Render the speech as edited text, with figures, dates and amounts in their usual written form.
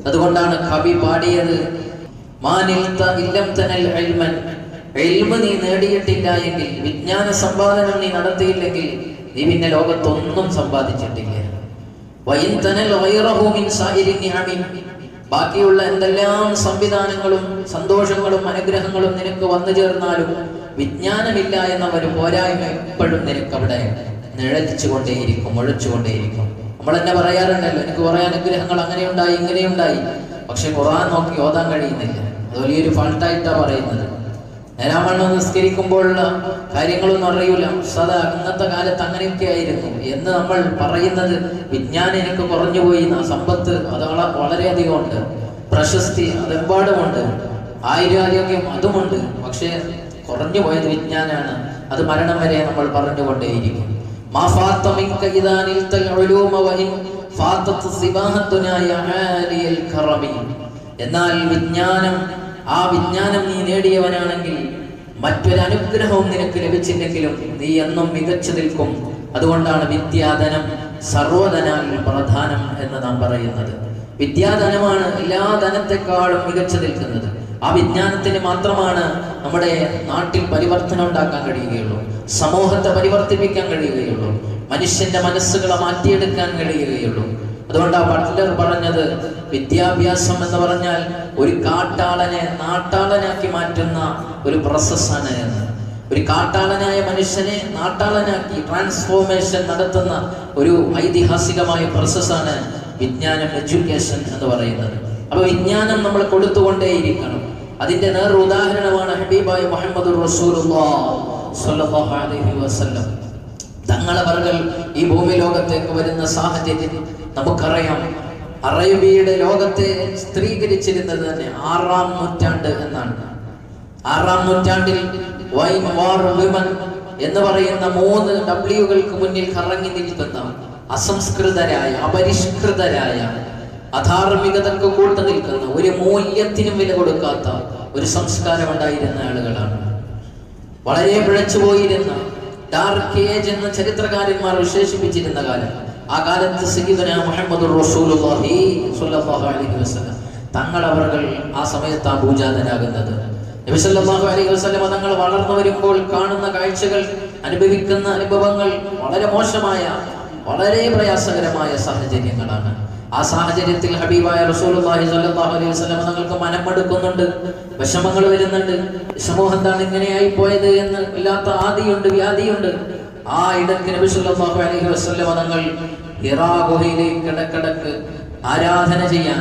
അതുകൊണ്ടാണ് കവി പാടിയത്, നീ നേടിയിട്ടില്ല എങ്കിൽ, വിജ്ഞാന സമ്പാദനം നീ നടത്തിയില്ലെങ്കിൽ നീ പിന്നെ ലോകത്തൊന്നും സമ്പാദിച്ചിട്ടില്ല. ബാക്കിയുള്ള എന്തെല്ലാം സംവിധാനങ്ങളും സന്തോഷങ്ങളും അനുഗ്രഹങ്ങളും നിനക്ക് വന്നു ചേർന്നാലും വിജ്ഞാനമില്ല എന്ന ഒരു പോരായ്മ എപ്പോഴും നിനക്ക് അവിടെ നിഴലിച്ചുകൊണ്ടേയിരിക്കും, ഒഴിച്ചുകൊണ്ടേയിരിക്കും. നമ്മൾ തന്നെ പറയാറുണ്ടല്ലോ, എനിക്ക് കുറെ അനുഗ്രഹങ്ങൾ അങ്ങനെയുണ്ടായി ഇങ്ങനെയുണ്ടായി, പക്ഷെ ഖുർആൻ നോക്കി ഓതാൻ കഴിയുന്നില്ല. അത് വലിയൊരു ഫാൾട്ടായിട്ടാണ് പറയുന്നത്. നേരാവണ്ണം നിസ്കരിക്കുമ്പോഴുള്ള കാര്യങ്ങളൊന്നും അറിയൂല, സദാ ഇന്നത്തെ കാലത്ത് അങ്ങനെയൊക്കെ ആയിരുന്നു എന്ന് നമ്മൾ പറയുന്നത് വിജ്ഞാനം എനിക്ക് കുറഞ്ഞുപോയി. സമ്പത്ത് അത് വളരെയധികം ഉണ്ട്, പ്രശസ്തി അതെമ്പാടുമുണ്ട്, ആയുരാരോഗ്യം അതുമുണ്ട്, പക്ഷെ കുറഞ്ഞു പോയത് വിജ്ഞാനാണ്. അത് മരണം വരെ നമ്മൾ പറഞ്ഞുകൊണ്ടേയിരിക്കും. എന്നാൽ ആ വിജ്ഞാനം നീ നേടിയവനാണെങ്കിൽ മറ്റൊരു അനുഗ്രഹവും നിനക്ക് ലഭിച്ചില്ലെങ്കിലും നീ എന്നും മികച്ചു നിൽക്കും. അതുകൊണ്ടാണ് വിദ്യാധനം സർവധനാൽ പ്രധാനം എന്ന് നാം പറയുന്നത്. വിദ്യാധനമാണ് എല്ലാ ധനത്തെക്കാളും മികച്ചു നിൽക്കുന്നത്. ആ വിജ്ഞാനത്തിന് മാത്രമാണ് നമ്മുടെ നാട്ടിൽ പരിവർത്തനം ഉണ്ടാക്കാൻ കഴിയുകയുള്ളൂ, സമൂഹത്തെ പരിവർത്തിപ്പിക്കാൻ കഴിയുകയുള്ളൂ, മനുഷ്യന്റെ മനസ്സുകളെ മാറ്റിയെടുക്കാൻ കഴിയുകയുള്ളൂ. അതുകൊണ്ടാണ് ബട്ട്ലർ പറഞ്ഞത്, വിദ്യാഭ്യാസം എന്ന് പറഞ്ഞാൽ ഒരു കാട്ടാളനെ നാട്ടാളനാക്കി മാറ്റുന്ന ഒരു പ്രോസസ്സാണ് എന്ന്. ഒരു കാട്ടാളനായ മനുഷ്യനെ നാട്ടാളനാക്കി ട്രാൻസ്ഫോർമേഷൻ നടത്തുന്ന ഒരു ഐതിഹാസികമായ പ്രോസസ്സാണ് വിജ്ഞാനം, എഡ്യൂക്കേഷൻ എന്ന് പറയുന്നത്. അപ്പൊ വിജ്ഞാനം നമ്മൾ കൊടുത്തുകൊണ്ടേയിരിക്കണം. അതിന്റെ നേർ ഉദാഹരണമാണ് ഹബീബായ മുഹമ്മദുർ റസൂലുള്ളാഹി സ്വല്ലല്ലാഹു അലൈഹി വസല്ലം. തങ്ങളവர்கள் ഈ ഭൂമി ലോകത്തേക്ക് വരുന്ന സാഹചര്യം നമുക്കറിയാം. അറേബ്യയുടെ ലോകത്തെ സ്ത്രീകരിച്ചിരുന്നത് തന്നെ 6-ാം നൂറ്റാണ്ട് എന്നാണ്. 6-ാം നൂറ്റാണ്ടിൽ വൈൻ വാർ വിമൻ എന്ന് പറയുന്ന 3 ഡബ്ല്യുകൾക്ക് മുന്നിൽ കറങ്ങി നിൽക്കുന്ന അസംസ്കൃതരായ, അപരിഷ്കൃതരായ, അധാർമികതക്ക് കൂട്ടു നിൽക്കുന്ന, ഒരു മൂല്യത്തിനും വില കൊടുക്കാത്ത ഒരു സംസ്കാരം ഉണ്ടായിരുന്ന ആളുകളാണ്. വളരെ പിഴച്ചുപോയിരുന്ന ഡാർക്ക് ഏജ് എന്ന് ചരിത്രകാരന്മാർ വിശേഷിപ്പിച്ചിരുന്ന കാലം. ആ കാലത്ത് സയ്യിദുനാ മുഹമ്മദുർ റസൂലുള്ളാഹി സ്വല്ലല്ലാഹു അലൈഹി വസല്ലം തങ്ങളവர்கள் ആ സമയത്ത് ഭൂജാതനാകുന്നത്. നബി സല്ലല്ലാഹു അലൈഹി വസല്ലം തങ്ങൾ വളർന്നു വരുമ്പോൾ കാണുന്ന കാഴ്ചകൾ, അനുഭവിക്കുന്ന അനുഭവങ്ങൾ വളരെ മോശമായ, വളരെ പ്രയാസകരമായ സാഹചര്യങ്ങളാണ്. ആ സാഹചര്യത്തിൽ ഹബീബായ റസൂലുള്ളാഹി സ്വല്ലല്ലാഹു അലൈഹി വസല്ലം തങ്ങൾക്ക് മനമെടുക്കുന്നുണ്ട്, വിഷമങ്ങൾ വരുന്നുണ്ട്. സമൂഹം എന്താണ് ഇങ്ങനെയായി പോയത് എന്ന് വല്ലാത്ത ആദിയുണ്ട്, വ്യാധിയുണ്ട്. ആ ഇടയ്ക്ക് നബി സല്ലല്ലാഹു അലൈഹി വസല്ലം തങ്ങൾ ഹിറാ ഗുഹയിലേക്ക് ഇടക്കിടക്ക് ആരാധന ചെയ്യാൻ,